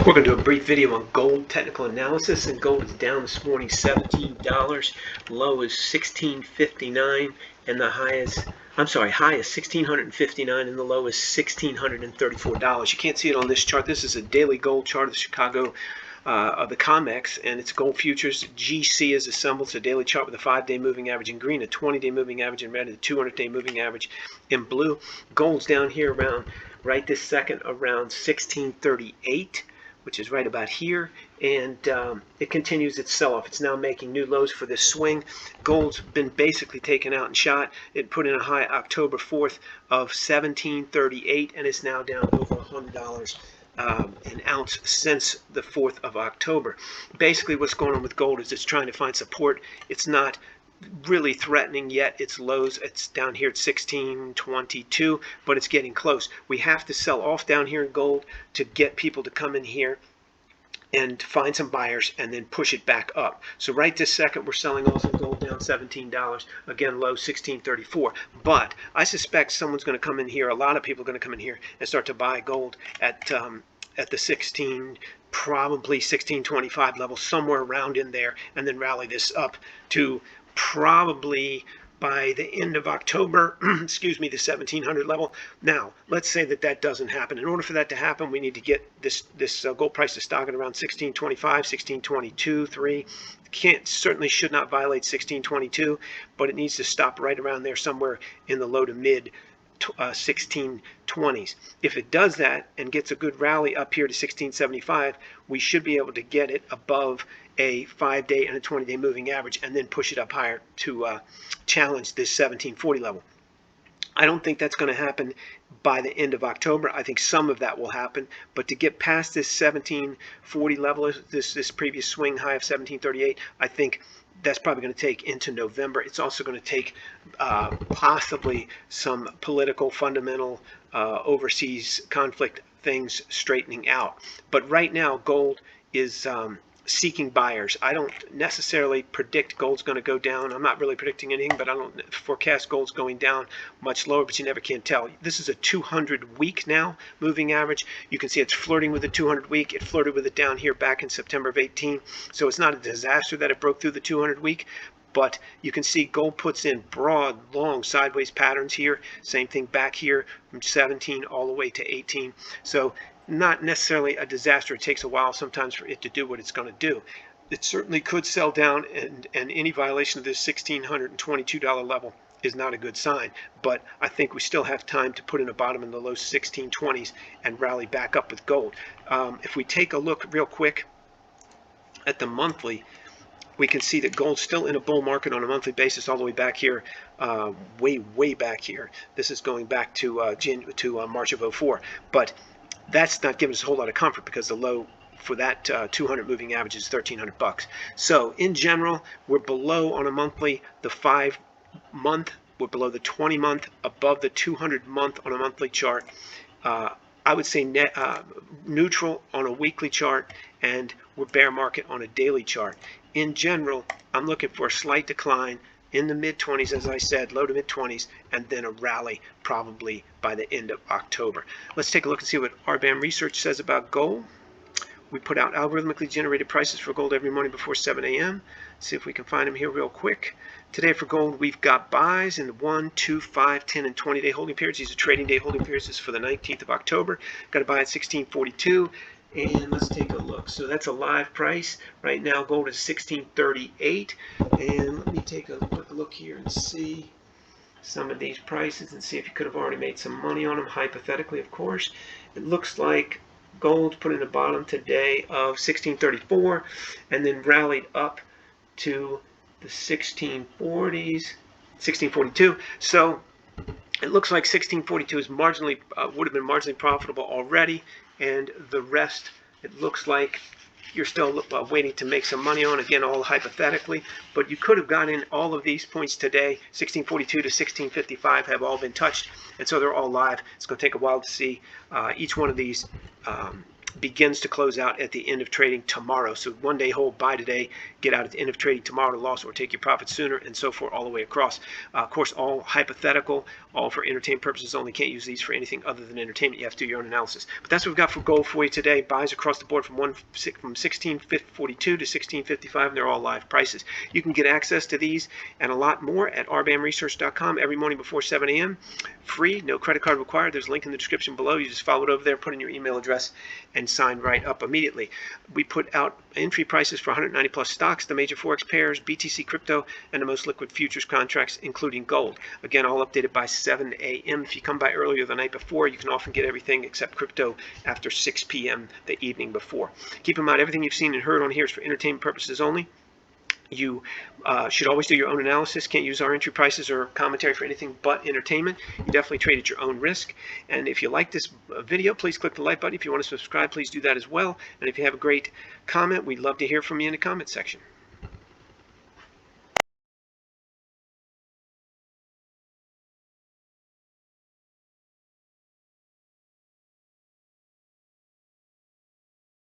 We're going to do a brief video on gold technical analysis, and gold is down this morning $17. Low is $16.59, and the high is $1,659, and the low is $1,634. You can't see it on this chart. This is a daily gold chart of the Chicago of the COMEX, and it's gold futures. GC is assembled. It's a daily chart with a 5-day moving average in green, a 20-day moving average in red, and a 200-day moving average in blue. Gold's down here around right this second around 1638, which is right about here, and it continues its sell-off. It's now making new lows for this swing. Gold's been basically taken out and shot. It put in a high October 4th of 1738, and it's now down over $100 an ounce since the 4th of October. Basically, what's going on with gold is it's trying to find support. It's not really threatening yet its lows. It's down here at 1622, but it's getting close. We have to sell off down here in gold to get people to come in here and find some buyers and then push it back up. So right this second we're selling also gold down $17, again low 1634. But I suspect someone's going to come in here, a lot of people are going to come in here and start to buy gold at the probably 1625 level, somewhere around in there, and then rally this up to probably by the end of October, excuse me, the 1700 level. Now, let's say that doesn't happen. In order for that to happen, we need to get this gold price to stock at around 1625, 1622, 3. Certainly should not violate 1622, but it needs to stop right around there, somewhere in the low to mid 1620s. If it does that and gets a good rally up here to 1675, we should be able to get it above a 5-day and a 20-day moving average and then push it up higher to challenge this 1740 level. I don't think that's going to happen by the end of October. I think some of that will happen, but to get past this 1740 level, this previous swing high of 1738, I think that's probably going to take into November. It's also going to take possibly some political, fundamental, overseas conflict things straightening out. But right now, gold is seeking buyers. I don't necessarily predict gold's going to go down. I'm not really predicting anything, but I don't forecast gold's going down much lower, but you never can tell. This is a 200-week now moving average. You can see it's flirting with the 200-week. It flirted with it down here back in September of 18. So it's not a disaster that it broke through the 200-week, but you can see gold puts in broad, long sideways patterns here. Same thing back here from 17 all the way to 18. So not necessarily a disaster. It takes a while sometimes for it to do what it's going to do. It certainly could sell down, and any violation of this $1,622 level is not a good sign. But I think we still have time to put in a bottom in the low 1620s and rally back up with gold. If we take a look real quick at the monthly, we can see that gold's still in a bull market on a monthly basis all the way back here, way back here. This is going back to March of 04. But that's not giving us a whole lot of comfort because the low for that 200 moving average is 1,300 bucks. So in general, we're below on a monthly the 5-month, we're below the 20-month, above the 200-month on a monthly chart. I would say neutral on a weekly chart, and we're bear market on a daily chart. In general, I'm looking for a slight decline in the mid-20s, as I said, low to mid-20s, and then a rally probably by the end of October. Let's take a look and see what RBAM research says about gold. We put out algorithmically generated prices for gold every morning before 7 a.m. See if we can find them here real quick. Today for gold, we've got buys in the 1, 2, 5, 10, and 20-day holding periods. These are trading day holding periods. This is for the 19th of October. Got to buy at 1642. And let's take a look. So that's a live price. Right now gold is 1638. And let me take a quick look here and see some of these prices and see if you could have already made some money on them, hypothetically, of course. It looks like gold put in the bottom today of 1634 and then rallied up to the 1640s, 1642. So it looks like 1642 is marginally would have been marginally profitable already, and the rest it looks like you're still waiting to make some money on, again all hypothetically, but you could have gotten in all of these points today. 1642 to 1655 have all been touched, and so they're all live. It's going to take a while to see each one of these begins to close out at the end of trading tomorrow. So 1 day hold, buy today, get out at the end of trading tomorrow to loss, or take your profit sooner, and so forth all the way across. Of course, all hypothetical, all for entertainment purposes only. Can't use these for anything other than entertainment. You have to do your own analysis. But that's what we've got for gold for you today. Buys across the board from 1642 to 1655, and they're all live prices. You can get access to these and a lot more at rbamresearch.com every morning before 7 a.m. Free, no credit card required. There's a link in the description below. You just follow it over there, put in your email address, and sign right up immediately. We put out entry prices for 190 plus stocks, the major forex pairs, BTC crypto, and the most liquid futures contracts, including gold. Again, all updated by 7 a.m. If you come by earlier the night before, you can often get everything except crypto after 6 p.m. the evening before. Keep in mind, everything you've seen and heard on here is for entertainment purposes only. You should always do your own analysis. Can't use our entry prices or commentary for anything but entertainment. You definitely trade at your own risk. And if you like this video, please click the like button. If you want to subscribe, please do that as well. And if you have a great comment, we'd love to hear from you in the comment section.